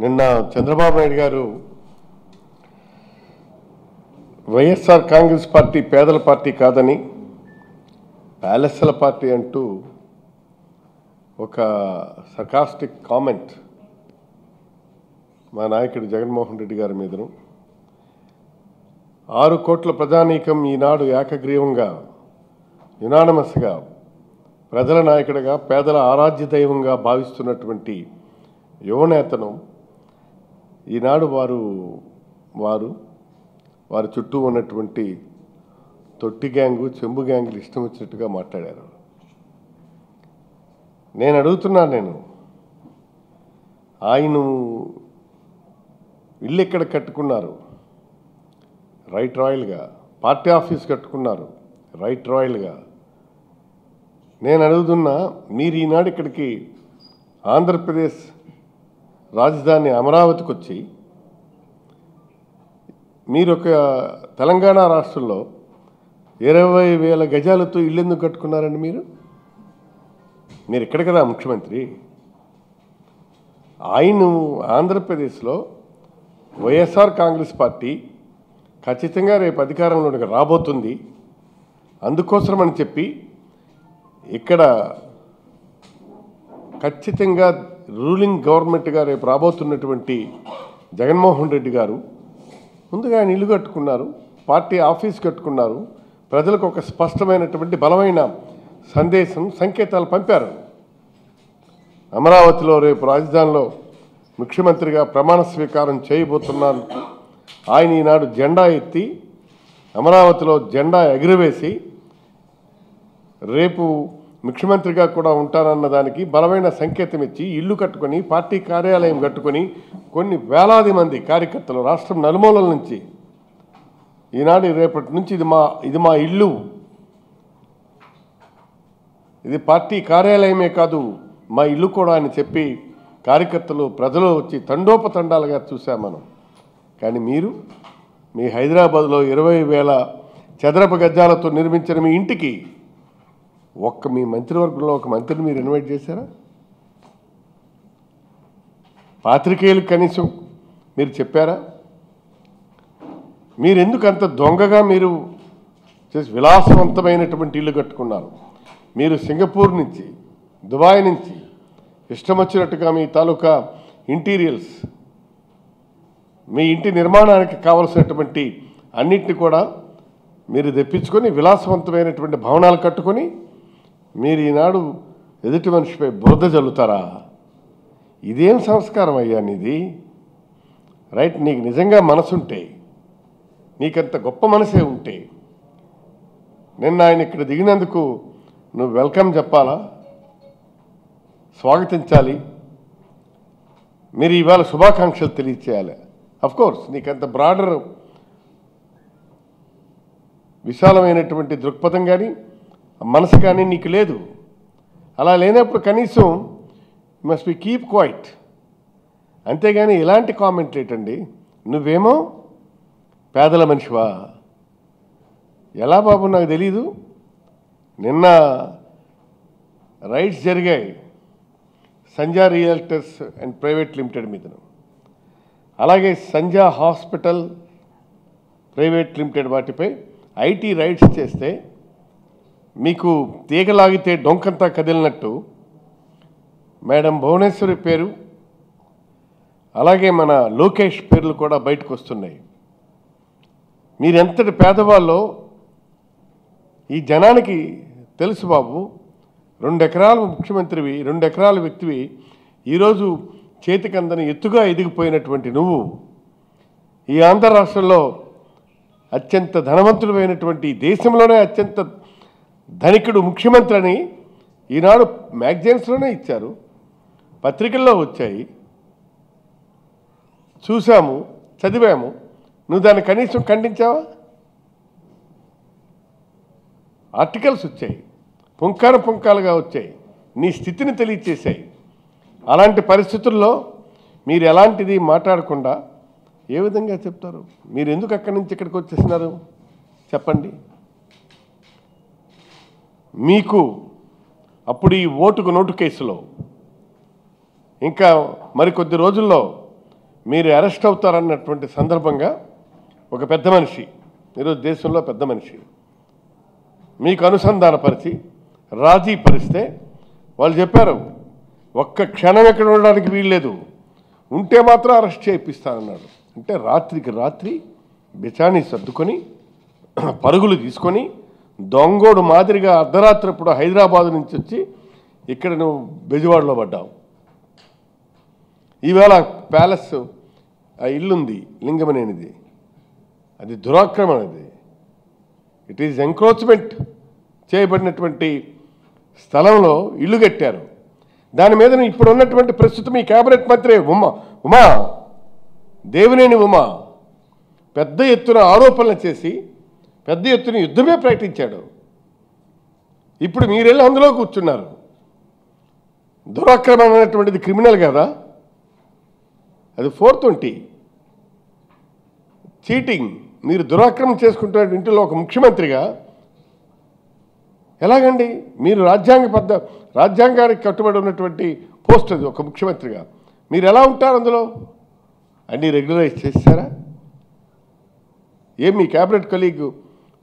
నిన్న చంద్రబాబు నాయుడు గారు వైఎస్ఆర్ కాంగ్రెస్ పార్టీ పేదల పార్టీ కాదని ప్యాలెస్ల పార్టీ అంటూ ఒక సర్కాస్టిక్ కామెంట్ మా నాయకుడు జగన్మోహన్ రెడ్డి గారి మీదను 6 కోట్ల ప్రజానీకం ఈనాడు ఏకగ్రీవంగా యునానిమస్గా ప్రజల నాయకుడిగా పేదల ఆరాధ్య దైవంగా భావిస్తున్నటువంటి యువనేతను ఈనాడు వారి చుట్టూ ఉన్నటువంటి తొట్టి గ్యాంగు చెంబు గ్యాంగులు ఇష్టం వచ్చినట్టుగా మాట్లాడారు. నేను అడుగుతున్నాను, ఆయన ఇల్లు ఎక్కడ కట్టుకున్నారు? రైట్ రాయల్గా. పార్టీ ఆఫీస్ కట్టుకున్నారు రైట్ రాయల్గా. నేను అడుగుతున్నా, మీరు ఈనాడు ఇక్కడికి ఆంధ్రప్రదేశ్ రాజధాని అమరావతికి వచ్చి మీరు ఒక తెలంగాణ రాష్ట్రంలో 20,000 గజాలతో ఇల్లు ఎందుకు కట్టుకున్నారండి? మీరు ఇక్కడ కదా ముఖ్యమంత్రి. ఆయన ఆంధ్రప్రదేశ్లో వైఎస్ఆర్ కాంగ్రెస్ పార్టీ ఖచ్చితంగా రేపు అధికారంలోకి రాబోతుంది, అందుకోసం అని చెప్పి ఇక్కడ ఖచ్చితంగా రూలింగ్ గవర్నమెంట్గా రేపు రాబోతున్నటువంటి జగన్మోహన్ రెడ్డి గారు ముందుగా ఆయన ఇల్లు కట్టుకున్నారు, పార్టీ ఆఫీస్ కట్టుకున్నారు, ప్రజలకు ఒక స్పష్టమైనటువంటి బలమైన సంకేతాలు పంపారు. అమరావతిలో రేపు రాజధానిలో ముఖ్యమంత్రిగా ప్రమాణ స్వీకారం చేయబోతున్నారు. ఆయన ఈనాడు జెండా ఎత్తి అమరావతిలో జెండా ఎగురవేసి రేపు ముఖ్యమంత్రిగా కూడా ఉంటానన్న దానికి బలమైన సంకేతం ఇచ్చి ఇల్లు కట్టుకొని పార్టీ కార్యాలయం కట్టుకొని కొన్ని వేలాది మంది కార్యకర్తలు రాష్ట్రం నలుమూలల నుంచి ఈనాడు రేపటి నుంచి ఇది మా ఇల్లు, ఇది పార్టీ కార్యాలయమే కాదు మా ఇల్లు కూడా అని చెప్పి కార్యకర్తలు ప్రజలు వచ్చి తండోపతండాలుగా చూసాం మనం. కానీ మీరు మీ హైదరాబాద్లో 20,000 చదరపు గజాలతో నిర్మించిన మీ ఇంటికి మీ మంత్రివర్గంలో ఒక మంత్రిని మీరు ఇన్వైట్ చేశారా? పాత్రికేయులకు కనీసం మీరు చెప్పారా? మీరు ఎందుకు అంత దొంగగా మీరు విలాసవంతమైనటువంటి ఇల్లు కట్టుకున్నారు? మీరు సింగపూర్ నుంచి దుబాయ్ నుంచి ఇష్టం వచ్చినట్టుగా మీ తాలూకా ఇంటీరియల్స్, మీ ఇంటి నిర్మాణానికి కావలసినటువంటి అన్నింటినీ కూడా మీరు తెప్పించుకొని విలాసవంతమైనటువంటి భవనాలు కట్టుకొని మీరు ఈనాడు ఎదుటి మనిషిపై బురద జల్లుతారా? ఇదేం సంస్కారం అయ్యా నీది? రైట్, నీకు నిజంగా మనసుంటే, నీకంత గొప్ప మనసే ఉంటే నిన్న ఆయన ఇక్కడ దిగినందుకు నువ్వు వెల్కమ్ చెప్పాలా, స్వాగతించాలి, మీరు ఇవాళ శుభాకాంక్షలు తెలియచేయాలి. అఫ్కోర్స్ నీకంత బ్రాడర్ విశాలమైనటువంటి దృక్పథం కానీ మనసు కానీ నీకు లేదు. అలా లేనప్పుడు కనీసం మస్ట్ బి కీప్ క్వైట్. అంతేగాని ఇలాంటి కామెంట్లు ఏంటండి? నువ్వేమో పేదల మనిషివా? ఎలా బాబు నాకు తెలీదు. నిన్న రైట్స్ జరిగాయి సంజా రియల్టర్స్ అండ్ ప్రైవేట్ లిమిటెడ్ మీదను, అలాగే సంజా హాస్పిటల్ ప్రైవేట్ లిమిటెడ్ వాటిపై ఐటీ రైట్స్ చేస్తే మీకు తీగలాగితే డొంకంతా కదిలినట్టు మేడం భువనేశ్వరి పేరు అలాగే మన లోకేష్ పేర్లు కూడా బయటకు వస్తున్నాయి. మీరెంతటి పేదవాళ్ళో ఈ జనానికి తెలుసు బాబు. 2 ఎకరాల ముఖ్యమంత్రివి, 2 ఎకరాల వ్యక్తివి, ఈరోజు చేతికందని ఎత్తుగా ఎదిగిపోయినటువంటి నువ్వు ఈ ఆంధ్ర రాష్ట్రంలో అత్యంత ధనవంతుడైనటువంటి దేశంలోనే అత్యంత ధనికుడు ముఖ్యమంత్రి అని ఈనాడు మ్యాగజైన్స్లోనే ఇచ్చారు, పత్రికల్లో వచ్చాయి, చూసాము, చదివాము. నువ్వు దాన్ని కనీసం ఖండించావా? ఆర్టికల్స్ వచ్చాయి, పుంకాలుగా వచ్చాయి, నీ స్థితిని తెలియచేశాయి. అలాంటి పరిస్థితుల్లో మీరు ఎలాంటిది మాట్లాడకుండా ఏ విధంగా చెప్తారు? మీరు ఎందుకు అక్కడి నుంచి ఇక్కడికి వచ్చేసినారు చెప్పండి. మీకు అప్పుడు ఈ ఓటుకు నోటు కేసులో ఇంకా మరికొద్ది రోజుల్లో మీరు అరెస్ట్ అవుతారన్నటువంటి సందర్భంగా ఒక పెద్ద మనిషి, ఈరోజు దేశంలో పెద్ద మనిషి, మీకు అనుసంధానపరిచి రాజీ పరిస్తే వాళ్ళు చెప్పారు ఒక్క క్షణం ఎక్కడ ఉండడానికి వీల్లేదు, ఉంటే మాత్రం అరెస్ట్ చేయిస్తానన్నాడు. అంటే రాత్రికి రాత్రి బిచాని సర్దుకొని పరుగులు తీసుకొని దొంగోడు మాదిరిగా అర్ధరాత్రి ఇప్పుడు హైదరాబాద్ నుంచి వచ్చి ఇక్కడ నువ్వు బెజవాడలో పడ్డావు. ఈవేళ ప్యాలెస్ ఆ ఇల్లుంది లింగమనేనిది, అది దురాక్రమణ, అది ఇట్ ఈజ్ ఎంక్రోచ్మెంట్ చేయబడినటువంటి స్థలంలో ఇల్లు కట్టారు. దాని మీద ఇప్పుడు ఉన్నటువంటి ప్రస్తుతం ఈ కేబినెట్ మంత్రి ఉమా దేవినేని ఉమా పెద్ద ఎత్తున ఆరోపణలు చేసి పెద్ద ఎత్తున యుద్ధమే ప్రకటించాడు. ఇప్పుడు మీరెళ్ళి అందులో కూర్చున్నారు. దురాక్రమణ అనేటువంటిది క్రిమినల్ కదా, అది 420 చీటింగ్. మీరు దురాక్రమణ చేసుకుంటున్న ఇంటిలో ఒక ముఖ్యమంత్రిగా ఎలాగండి? మీరు రాజ్యాంగానికి కట్టుబడి ఉన్నటువంటి పోస్ట్ అది, ఒక ముఖ్యమంత్రిగా మీరు ఎలా ఉంటారు? అందులో అన్నీ రెగ్యులరైజ్ చేశారా? ఏం మీ క్యాబినెట్ కొలీగ్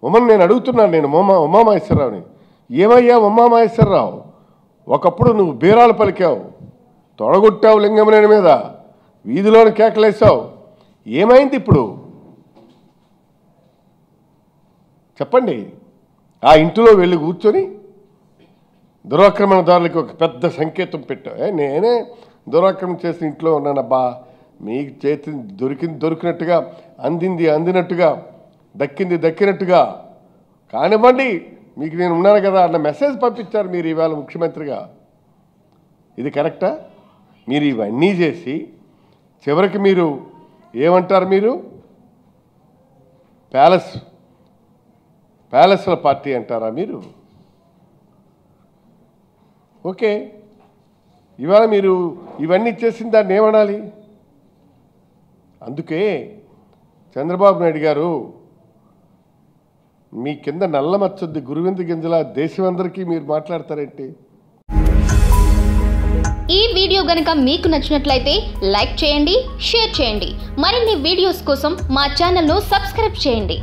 ఉమన్ నేను అడుగుతున్నాను, నేను ఉమామహేశ్వరరావుని, ఏమయ్యా ఉమామహేశ్వరరావు, ఒకప్పుడు నువ్వు బీరాలు పలికావు, తొడగొట్టావు లింగమనేని మీద, వీధిలోని కేకలేసావు, ఏమైంది ఇప్పుడు చెప్పండి. ఆ ఇంటిలో వెళ్ళి కూర్చొని దురాక్రమణదారులకి ఒక పెద్ద సంకేతం పెట్టావు. నేనే దురాక్రమణ చేసిన ఇంట్లో ఉన్నానబ్బా, మీకు చేతి దొరికినట్టుగా, అందినట్టుగా, దక్కినట్టుగా కానివ్వండి, మీకు నేను ఉన్నాను కదా అన్న మెసేజ్ పంపించారు మీరు ఈవేళ ముఖ్యమంత్రిగా. ఇది కరెక్టా? మీరు ఇవన్నీ చేసి చివరికి మీరు ఏమంటారు? మీరు ప్యాలెస్ల పార్టీ అంటారా మీరు? ఓకే, ఇవాళ మీరు ఇవన్నీ చేసిన దాన్ని ఏమనాలి? అందుకే చంద్రబాబు నాయుడు గారు మీ కింద నల్ల మచ్చొద్ది గురువింద గింజల దేశం అందరికీ మీరు మాట్లాడతారేంటి? ఈ వీడియో గనుక మీకు నచ్చినట్లయితే లైక్ చేయండి, షేర్ చేయండి. మరిన్ని వీడియోస్ కోసం మా ఛానల్ను సబ్స్క్రైబ్ చేయండి.